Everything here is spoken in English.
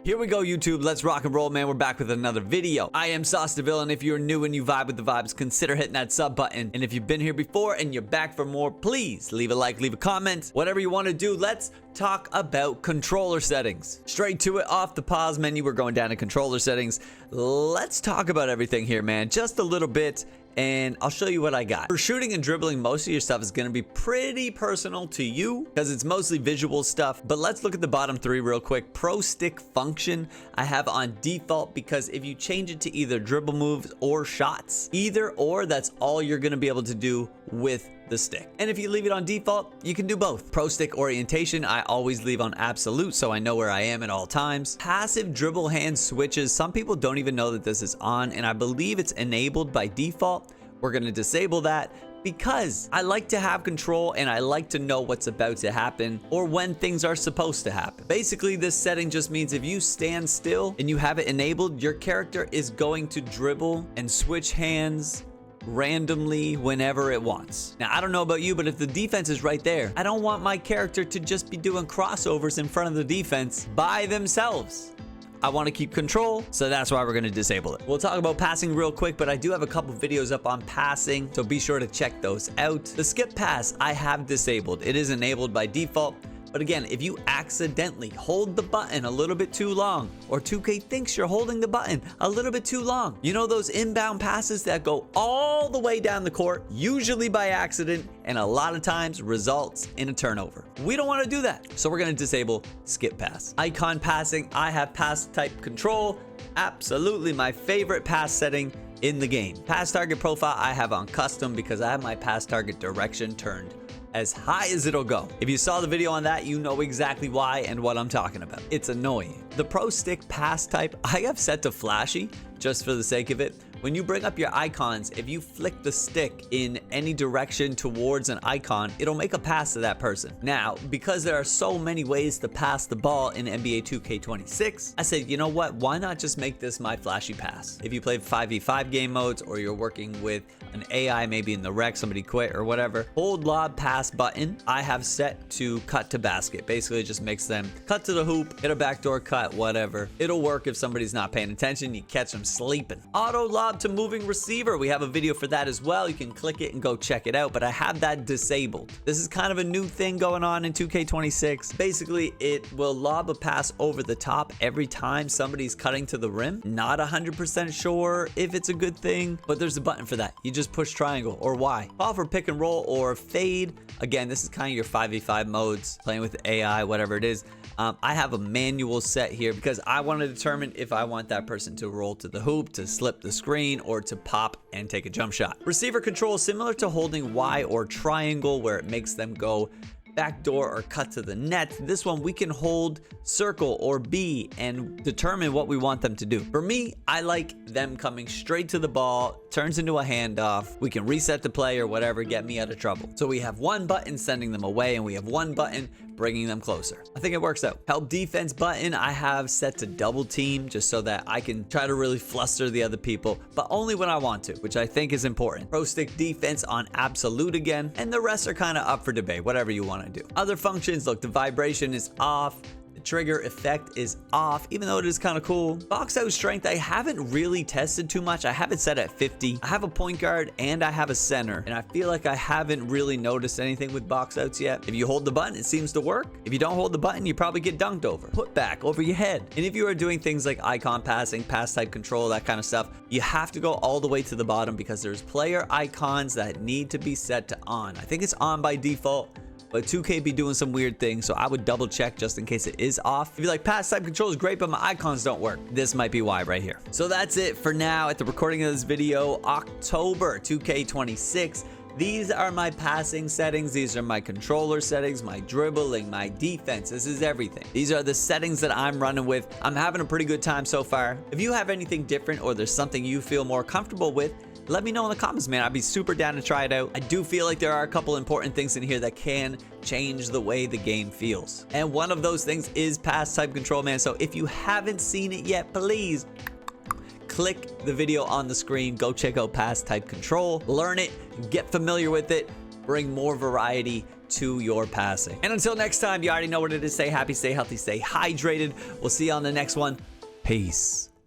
Here we go, YouTube. Let's rock and roll, man. We're back with another video. I am SauceDeVille, and if you're new and you vibe with the vibes, consider hitting that sub button. And if you've been here before and you're back for more, please leave a like, leave a comment, whatever you want to do. Let's talk about controller settings. Straight to it, off the pause menu, we're going down to controller settings. Let's talk about everything here, man. Just a little bit, and I'll show you what I got. For shooting and dribbling, most of your stuff is going to be pretty personal to you because it's mostly visual stuff. But let's look at the bottom three real quick. Pro stick function I have on default because if you change it to either dribble moves or shots, either or, that's all you're going to be able to do with the stick. And if you leave it on default, you can do both. Pro stick orientation I always leave on absolute so I know where I am at all times. Passive dribble hand switches, some people don't even know that this is on, and I believe it's enabled by default. We're going to disable that because I like to have control and I like to know what's about to happen or when things are supposed to happen. Basically, this setting just means if you stand still and you have it enabled, your character is going to dribble and switch hands randomly whenever it wants. Now, I don't know about you, but if the defense is right there, I don't want my character to just be doing crossovers in front of the defense by themselves. I want to keep control, so that's why we're going to disable it. We'll talk about passing real quick, but I do have a couple videos up on passing, so be sure to check those out. The skip pass I have disabled. It is enabled by default. But again, if you accidentally hold the button a little bit too long, or 2K thinks you're holding the button a little bit too long, you know those inbound passes that go all the way down the court, usually by accident, and a lot of times results in a turnover. We don't want to do that, so we're going to disable skip pass. Icon passing, I have pass type control, absolutely my favorite pass setting in the game. Pass target profile I have on custom because I have my pass target direction turned as high as it'll go. If you saw the video on that, you know exactly why and what I'm talking about. It's annoying. The pro stick pass type I have set to flashy just for the sake of it. When you bring up your icons, if you flick the stick in any direction towards an icon, it'll make a pass to that person. Now, because there are so many ways to pass the ball in NBA 2K26, I said, you know what? Why not just make this my flashy pass? If you play 5v5 game modes or you're working with an AI, maybe in the rec, somebody quit or whatever, hold lob pass button I have set to cut to basket. Basically, it just makes them cut to the hoop, hit a backdoor cut, whatever. It'll work if somebody's not paying attention. You catch them sleeping. Auto lob to moving receiver. We have a video for that as well. You can click it and go check it out, but I have that disabled. This is kind of a new thing going on in 2K26. Basically, it will lob a pass over the top every time somebody's cutting to the rim. Not 100% sure if it's a good thing, but there's a button for that. You just push triangle or Y. Call for pick and roll or fade. Again, this is kind of your 5v5 modes, playing with AI, whatever it is. I have a manual set here because I want to determine if I want that person to roll to the hoop, to slip the screen, or to pop and take a jump shot. Receiver control, similar to holding Y or triangle, where it makes them go backdoor or cut to the net. This one we can hold circle or B and determine what we want them to do. For me, I like them coming straight to the ball, turns into a handoff. We can reset the play or whatever, get me out of trouble. So we have one button sending them away and we have one button bringing them closer. I think it works out. Help defense button I have set to double team just so that I can try to really fluster the other people, but only when I want to, which I think is important. Pro stick defense on absolute again, and the rest are kind of up for debate, whatever you want to do. Other functions, look, the vibration is off. The trigger effect is off, even though it is kind of cool. Box out strength, I haven't really tested too much. I have it set at 50. I have a point guard and I have a center, and I feel like I haven't really noticed anything with box outs yet. If you hold the button, it seems to work. If you don't hold the button, you probably get dunked over. Put back over your head. And if you are doing things like icon passing, pass type control, that kind of stuff, you have to go all the way to the bottom because there's player icons that need to be set to on. I think it's on by default, but 2K be doing some weird things, so I would double check just in case it is off. If you're like, pass type control is great, but my icons don't work, this might be why right here. So that's it for now at the recording of this video, October 2K26. These are my passing settings. These are my controller settings, my dribbling, my defense. This is everything. These are the settings that I'm running with. I'm having a pretty good time so far. If you have anything different or there's something you feel more comfortable with, let me know in the comments, man. I'd be super down to try it out. I do feel like there are a couple important things in here that can change the way the game feels. And one of those things is pass type control, man. So if you haven't seen it yet, please click the video on the screen. Go check out pass type control. Learn it. Get familiar with it. bring more variety to your passing. And until next time, you already know what it is. Stay happy, stay healthy, stay hydrated. We'll see you on the next one. Peace.